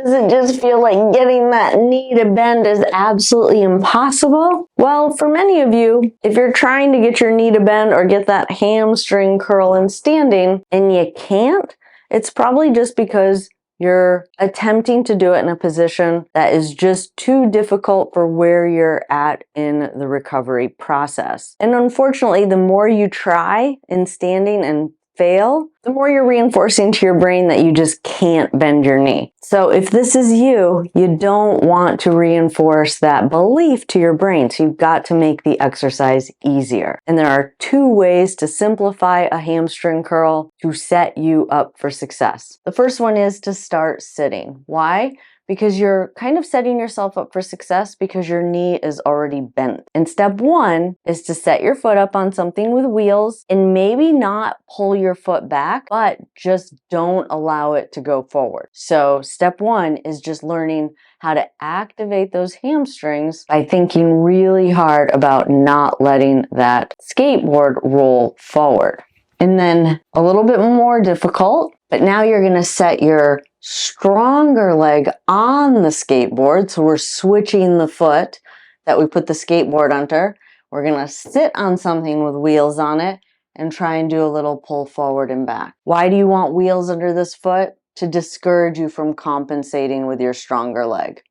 Does it just feel like getting that knee to bend is absolutely impossible? Well, for many of you, if you're trying to get your knee to bend or get that hamstring curl in standing and you can't, it's probably just because you're attempting to do it in a position that is just too difficult for where you're at in the recovery process. And unfortunately, the more you try in standing and fail, the more you're reinforcing to your brain that you just can't bend your knee. So if this is you, you don't want to reinforce that belief to your brain. So you've got to make the exercise easier. And there are 2 ways to simplify a hamstring curl to set you up for success. The first one is to start sitting. Why? Because you're kind of setting yourself up for success because your knee is already bent. And step 1 is to set your foot up on something with wheels and maybe not pull your foot back, but just don't allow it to go forward. So step 1 is just learning how to activate those hamstrings by thinking really hard about not letting that skateboard roll forward. And then a little bit more difficult, but now you're going to set your stronger leg on the skateboard. So we're switching the foot that we put the skateboard under. We're going to sit on something with wheels on it and try and do a little pull forward and back. Why do you want wheels under this foot? To discourage you from compensating with your stronger leg,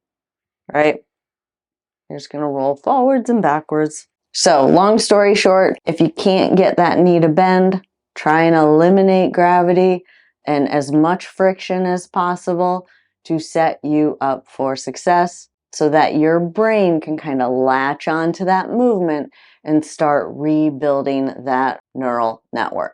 right? You're just going to roll forwards and backwards. So long story short, if you can't get that knee to bend, try and eliminate gravity and as much friction as possible to set you up for success so that your brain can kind of latch onto that movement and start rebuilding that neural network.